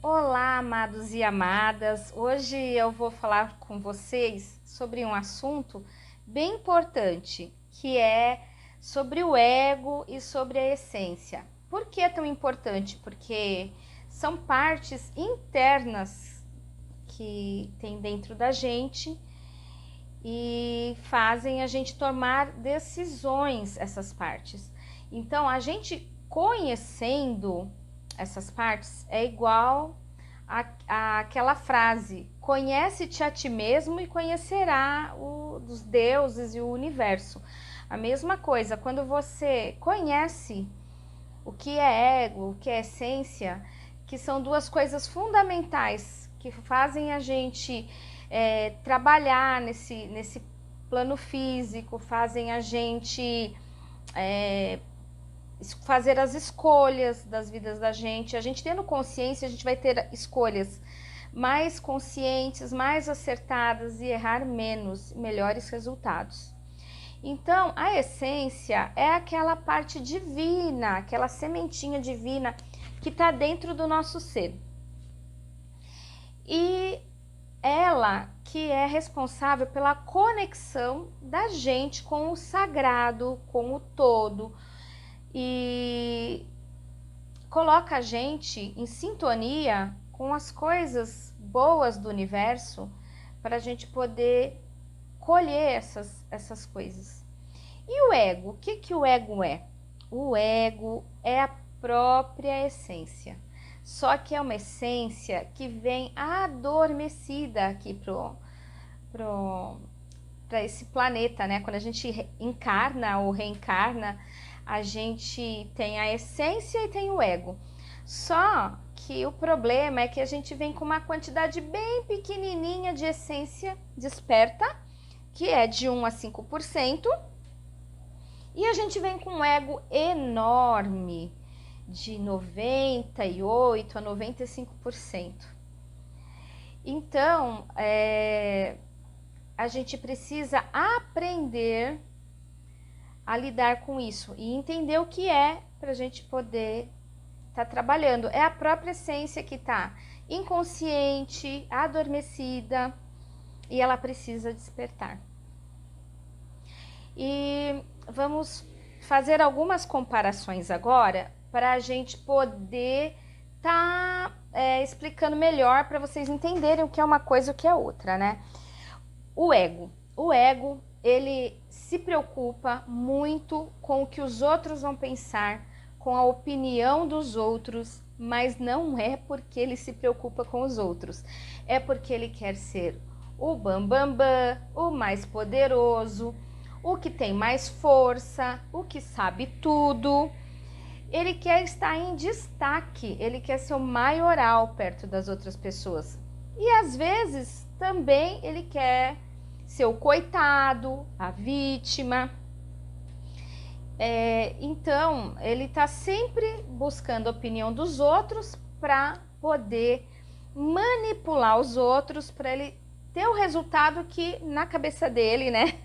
Olá, amados e amadas. Hoje eu vou falar com vocês sobre um assunto bem importante, que é sobre o ego e sobre a essência. Por que é tão importante? Porque são partes internas que tem dentro da gente e fazem a gente tomar decisões, essas partes. Então, a gente conhecendo essas partes é igual àquela frase: conhece-te a ti mesmo e conhecerá os deuses e o universo. A mesma coisa, quando você conhece o que é ego, o que é essência, que são duas coisas fundamentais que fazem a gente trabalhar nesse plano físico, fazem a gente fazer as escolhas das vidas da gente. A gente tendo consciência, a gente vai ter escolhas mais conscientes, mais acertadas e errar menos, melhores resultados. Então, a essência é aquela parte divina, aquela sementinha divina que está dentro do nosso ser. E ela que é responsável pela conexão da gente com o sagrado, com o todo, e coloca a gente em sintonia com as coisas boas do universo para a gente poder colher essas coisas. E o ego? O que o ego é? O ego é a própria essência, só que é uma essência que vem adormecida aqui para esse planeta, né? Quando a gente encarna ou reencarna, a gente tem a essência e tem o ego. Só que o problema é que a gente vem com uma quantidade bem pequenininha de essência desperta, que é de 1 a 5%, e a gente vem com um ego enorme, de 98 a 95%. Então, a gente precisa aprender a lidar com isso e entender o que é para a gente poder estar trabalhando. É a própria essência que está inconsciente, adormecida, e ela precisa despertar. E vamos fazer algumas comparações agora para a gente poder estar explicando melhor, para vocês entenderem o que é uma coisa e o que é outra, né? O ego, ele se preocupa muito com o que os outros vão pensar, com a opinião dos outros, mas não é porque ele se preocupa com os outros, é porque ele quer ser o bambambam, o mais poderoso, o que tem mais força, o que sabe tudo. Ele quer estar em destaque, ele quer ser o maioral perto das outras pessoas. E às vezes também ele quer ser o coitado, a vítima. Então, ele está sempre buscando a opinião dos outros para poder manipular os outros, para ele ter o resultado que na cabeça dele, né?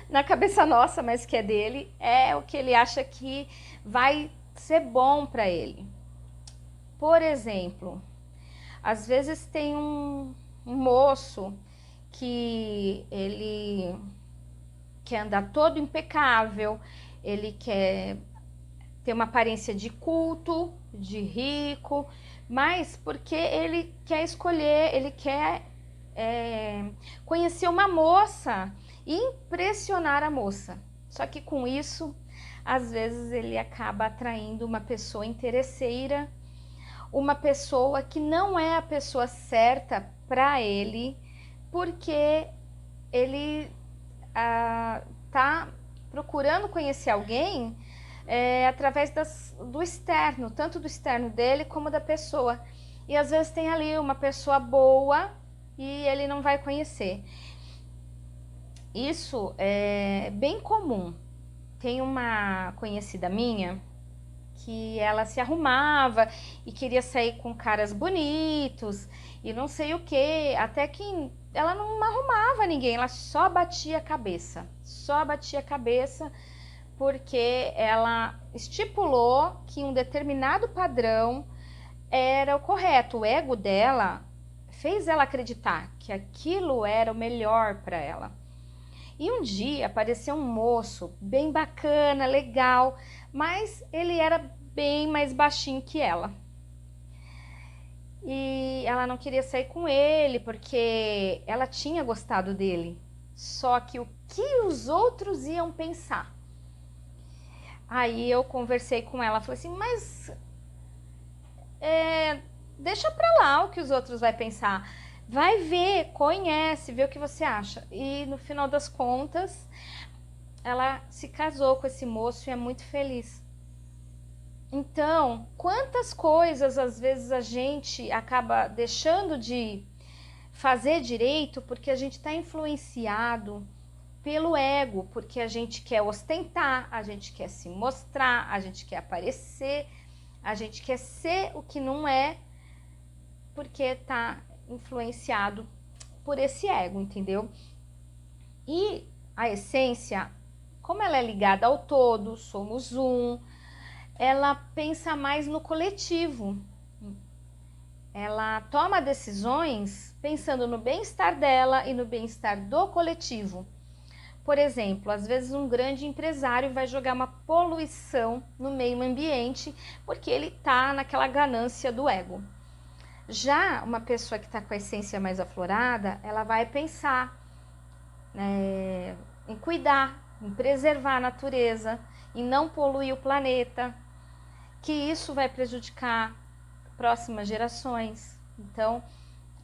Na cabeça nossa, mas que é dele, é o que ele acha que vai ser bom para ele. Por exemplo, às vezes tem um moço que ele quer andar todo impecável, ele quer ter uma aparência de culto, de rico, mas porque ele quer escolher, ele quer conhecer uma moça e impressionar a moça. Só que com isso, às vezes ele acaba atraindo uma pessoa interesseira, uma pessoa que não é a pessoa certa para ele, porque ele tá procurando conhecer alguém através do externo, tanto do externo dele como da pessoa. E às vezes tem ali uma pessoa boa e ele não vai conhecer. Isso é bem comum. Tem uma conhecida minha que ela se arrumava e queria sair com caras bonitos e não sei o que, até que ela não arrumava ninguém, ela só batia a cabeça, porque ela estipulou que um determinado padrão era o correto. O ego dela fez ela acreditar que aquilo era o melhor para ela. E um dia apareceu um moço bem bacana, legal, mas ele era bem mais baixinho que ela. E ela não queria sair com ele porque ela tinha gostado dele. Só que o que os outros iam pensar? Aí eu conversei com ela, falei assim, mas deixa pra lá o que os outros vão pensar. Vai ver, conhece, vê o que você acha. E no final das contas, ela se casou com esse moço e é muito feliz. Então, quantas coisas às vezes a gente acaba deixando de fazer direito porque a gente está influenciado pelo ego, porque a gente quer ostentar, a gente quer se mostrar, a gente quer aparecer, a gente quer ser o que não é, porque está influenciado por esse ego, entendeu? E a essência, como ela é ligada ao todo, somos um, ela pensa mais no coletivo. Ela toma decisões pensando no bem-estar dela e no bem-estar do coletivo. Por exemplo, às vezes um grande empresário vai jogar uma poluição no meio ambiente porque ele está naquela ganância do ego. Já uma pessoa que está com a essência mais aflorada, ela vai pensar em cuidar, em preservar a natureza, em não poluir o planeta, que isso vai prejudicar próximas gerações. Então,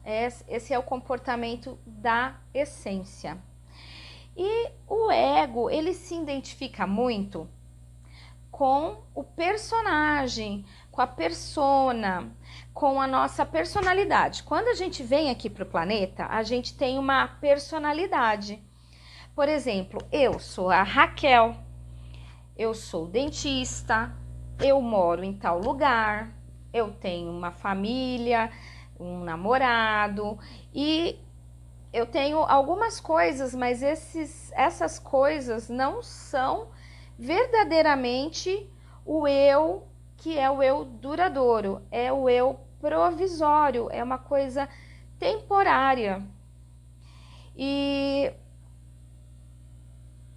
esse é o comportamento da essência. E o ego, ele se identifica muito com o personagem, com a persona, com a nossa personalidade. Quando a gente vem aqui para o planeta, a gente tem uma personalidade. Por exemplo, eu sou a Raquel, eu sou dentista, eu moro em tal lugar, eu tenho uma família, um namorado e eu tenho algumas coisas, mas essas coisas não são verdadeiramente o eu que é o eu duradouro, é o eu provisório, é uma coisa temporária e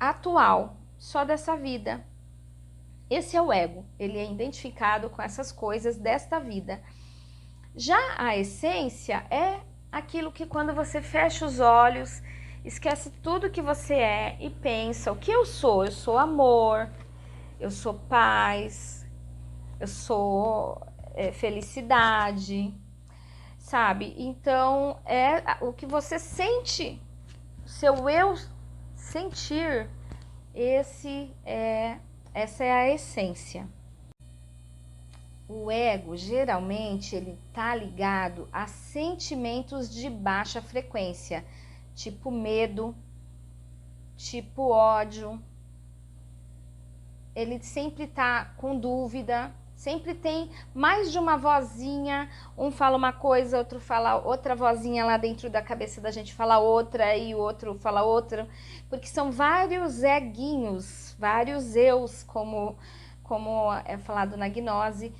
atual, só dessa vida. Esse é o ego, ele é identificado com essas coisas desta vida. Já a essência é aquilo que quando você fecha os olhos, esquece tudo que você é e pensa, o que eu sou? Eu sou amor, eu sou paz, eu sou felicidade, sabe? Então, é o que você sente, seu eu sentir, essa é a essência. O ego, geralmente, ele tá ligado a sentimentos de baixa frequência, tipo medo, tipo ódio. Ele sempre tá com dúvida, sempre tem mais de uma vozinha, um fala uma coisa, outro fala outra vozinha lá dentro da cabeça da gente fala outra e o outro fala outra, porque são vários eguinhos, vários eus, como é falado na gnose.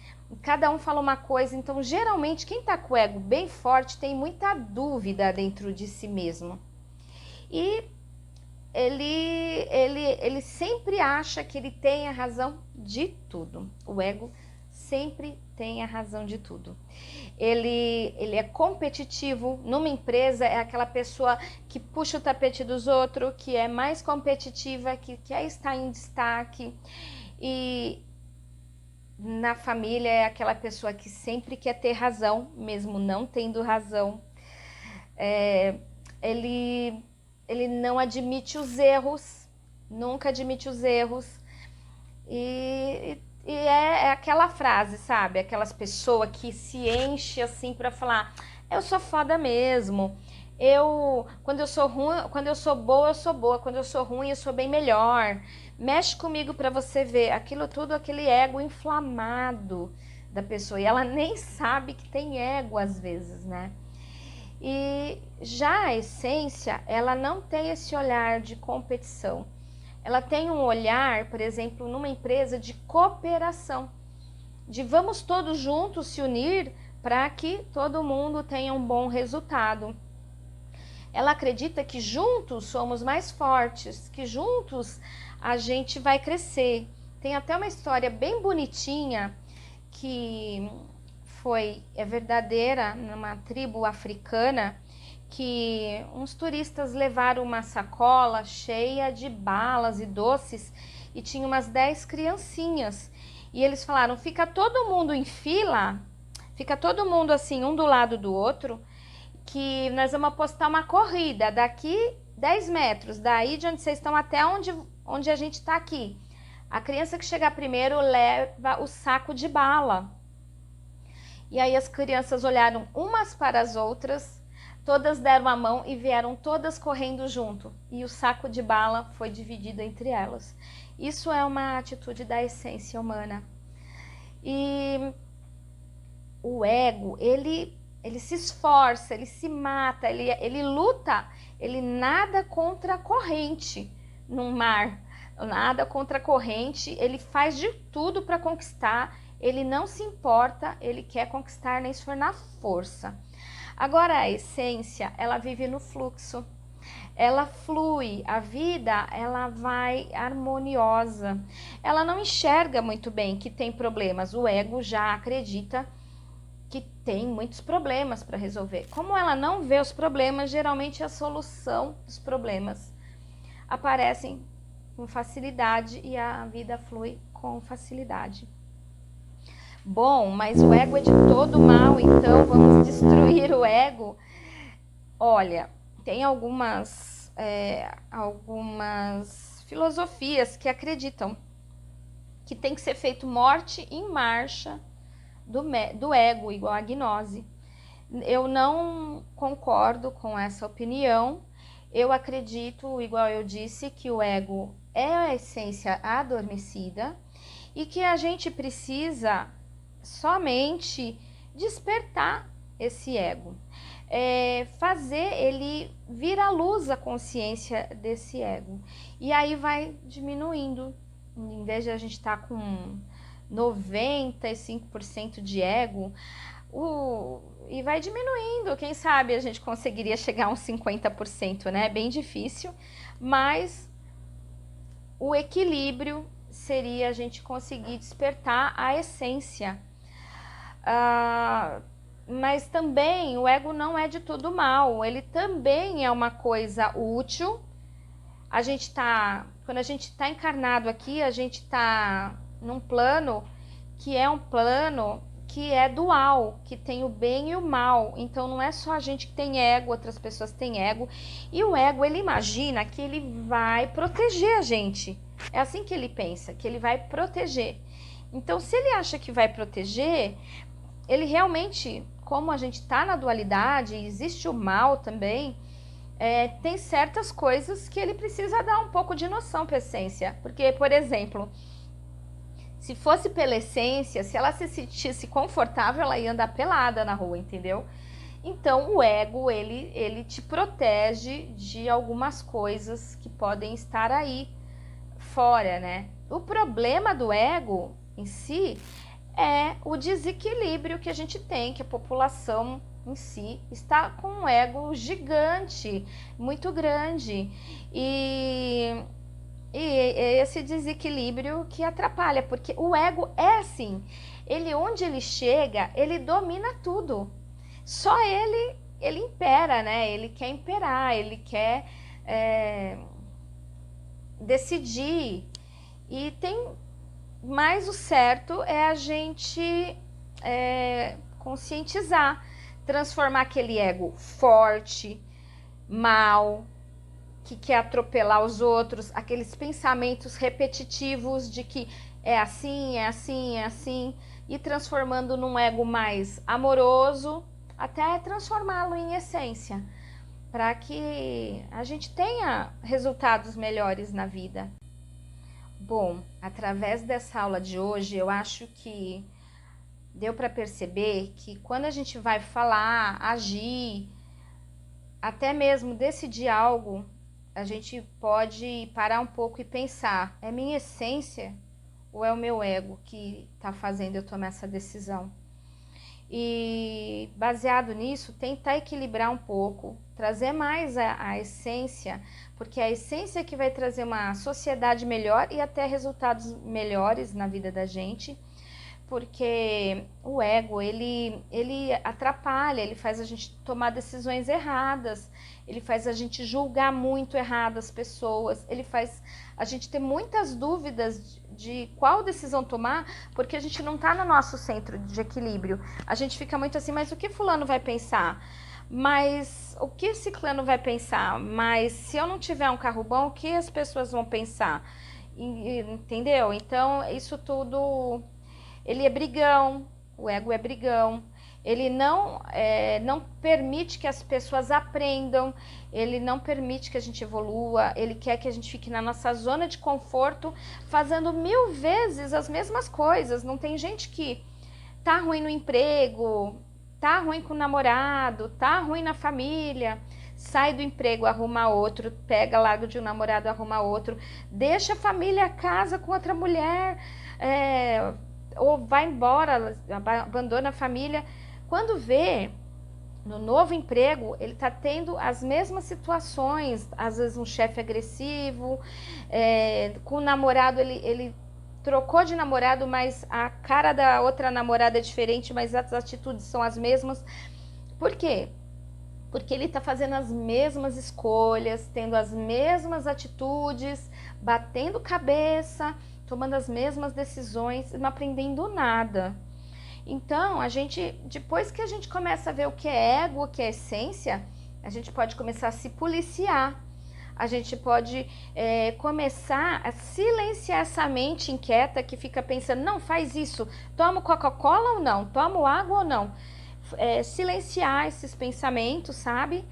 Cada um fala uma coisa, então geralmente quem tá com o ego bem forte tem muita dúvida dentro de si mesmo. E ele sempre acha que ele tem a razão de tudo. O ego sempre tem a razão de tudo. Ele é competitivo. Numa empresa é aquela pessoa que puxa o tapete dos outros, que é mais competitiva, que quer estar em destaque. E na família é aquela pessoa que sempre quer ter razão, mesmo não tendo razão. Ele não admite os erros, nunca admite os erros. E é aquela frase, sabe? Aquelas pessoas que se enchem assim para falar, eu sou foda mesmo. Quando eu sou ruim, quando eu sou boa, eu sou boa. Quando eu sou ruim, eu sou bem melhor. Mexe comigo para você ver. Aquilo tudo, aquele ego inflamado da pessoa. E ela nem sabe que tem ego às vezes, né? E já a essência, ela não tem esse olhar de competição. Ela tem um olhar, por exemplo, numa empresa de cooperação. De vamos todos juntos se unir para que todo mundo tenha um bom resultado. Ela acredita que juntos somos mais fortes, que juntos a gente vai crescer. Tem até uma história bem bonitinha que é verdadeira numa tribo africana, que uns turistas levaram uma sacola cheia de balas e doces e tinha umas 10 criancinhas. E eles falaram, fica todo mundo em fila, fica todo mundo assim, um do lado do outro, que nós vamos apostar uma corrida daqui 10 metros, daí de onde vocês estão até onde a gente está aqui. A criança que chegar primeiro leva o saco de bala. E aí as crianças olharam umas para as outras, todas deram a mão e vieram todas correndo junto. E o saco de bala foi dividido entre elas. Isso é uma atitude da essência humana. E o ego, ele se esforça, ele se mata, ele luta, ele nada contra a corrente no mar, nada contra a corrente, ele faz de tudo para conquistar, ele não se importa, ele quer conquistar nem se for na força. Agora a essência, ela vive no fluxo, ela flui, a vida ela vai harmoniosa, ela não enxerga muito bem que tem problemas, o ego já acredita que tem muitos problemas para resolver. Como ela não vê os problemas, geralmente a solução dos problemas aparecem com facilidade e a vida flui com facilidade. Bom, mas o ego é de todo mal, então vamos destruir o ego? Olha, tem algumas filosofias que acreditam que tem que ser feito morte em marcha do ego, igual a gnose. Eu não concordo com essa opinião. Eu acredito, igual eu disse, que o ego é a essência adormecida e que a gente precisa somente despertar esse ego, fazer ele vir à luz a consciência desse ego. E aí vai diminuindo, em vez de a gente estar com 95% de ego, e vai diminuindo. Quem sabe a gente conseguiria chegar a uns 50%, né? Bem difícil, mas o equilíbrio seria a gente conseguir despertar a essência. Mas também o ego não é de tudo mal, ele também é uma coisa útil. Quando a gente está encarnado aqui, a gente está num plano que é um plano que é dual, que tem o bem e o mal. Então não é só a gente que tem ego, outras pessoas têm ego. E o ego, ele imagina que ele vai proteger a gente. É assim que ele pensa, que ele vai proteger. Então se ele acha que vai proteger, ele realmente, como a gente está na dualidade, existe o mal também, tem certas coisas que ele precisa dar um pouco de noção para a essência. Porque, por exemplo, se fosse pela essência, se ela se sentisse confortável, ela ia andar pelada na rua, entendeu? Então, o ego, ele te protege de algumas coisas que podem estar aí fora, né? O problema do ego em si é o desequilíbrio que a gente tem, que a população em si está com um ego gigante, muito grande. E esse desequilíbrio que atrapalha, porque o ego é assim, onde ele chega, ele domina tudo. Só ele impera, né? Ele quer imperar, ele quer decidir. Mas o certo é a gente conscientizar, transformar aquele ego forte, mal, que quer atropelar os outros, aqueles pensamentos repetitivos de que é assim, é assim, é assim, e transformando num ego mais amoroso, até transformá-lo em essência, para que a gente tenha resultados melhores na vida. Bom, através dessa aula de hoje, eu acho que deu para perceber que quando a gente vai falar, agir, até mesmo decidir algo, a gente pode parar um pouco e pensar, é minha essência ou é o meu ego que está fazendo eu tomar essa decisão? E baseado nisso, tentar equilibrar um pouco, trazer mais a essência, porque a essência é que vai trazer uma sociedade melhor e até resultados melhores na vida da gente, porque o ego, ele atrapalha, ele faz a gente tomar decisões erradas, ele faz a gente julgar muito errado as pessoas, ele faz a gente ter muitas dúvidas de qual decisão tomar, porque a gente não está no nosso centro de equilíbrio. A gente fica muito assim, mas o que fulano vai pensar? Mas o que ciclano vai pensar? Mas se eu não tiver um carro bom, o que as pessoas vão pensar? Entendeu? Então, isso tudo... Ele é brigão, o ego é brigão, ele não permite que as pessoas aprendam, ele não permite que a gente evolua, ele quer que a gente fique na nossa zona de conforto, fazendo 1000 vezes as mesmas coisas. Não tem gente que tá ruim no emprego, tá ruim com o namorado, tá ruim na família, sai do emprego, arruma outro, pega, larga de um namorado, arruma outro, deixa a família, casa com outra mulher, ou vai embora, abandona a família. Quando vê, no novo emprego, ele está tendo as mesmas situações, às vezes um chefe agressivo, com o namorado ele trocou de namorado, mas a cara da outra namorada é diferente, mas as atitudes são as mesmas. Por quê? Porque ele está fazendo as mesmas escolhas, tendo as mesmas atitudes, batendo cabeça, tomando as mesmas decisões e não aprendendo nada. Então, a gente, depois que a gente começa a ver o que é ego, o que é essência, a gente pode começar a se policiar. A gente pode começar a silenciar essa mente inquieta que fica pensando, não, faz isso, toma Coca-Cola ou não, toma água ou não. Silenciar esses pensamentos, sabe?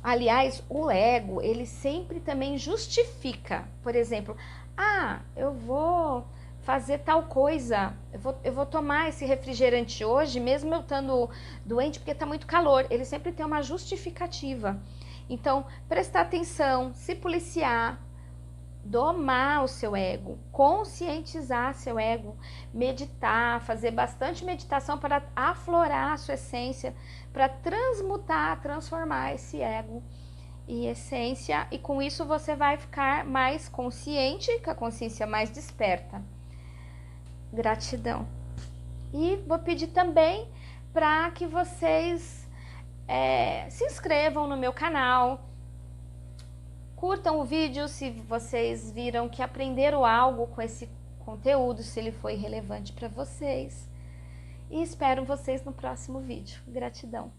Aliás, o ego, ele sempre também justifica. Por exemplo, eu vou fazer tal coisa, eu vou tomar esse refrigerante hoje, mesmo eu estando doente, porque está muito calor. Ele sempre tem uma justificativa. Então, prestar atenção, se policiar, domar o seu ego, conscientizar seu ego, meditar, fazer bastante meditação para aflorar a sua essência, para transmutar, transformar esse ego em essência, e com isso você vai ficar mais consciente, com a consciência mais desperta. Gratidão. E vou pedir também para que vocês se inscrevam no meu canal, curtam o vídeo se vocês viram que aprenderam algo com esse conteúdo, se ele foi relevante para vocês. E espero vocês no próximo vídeo. Gratidão.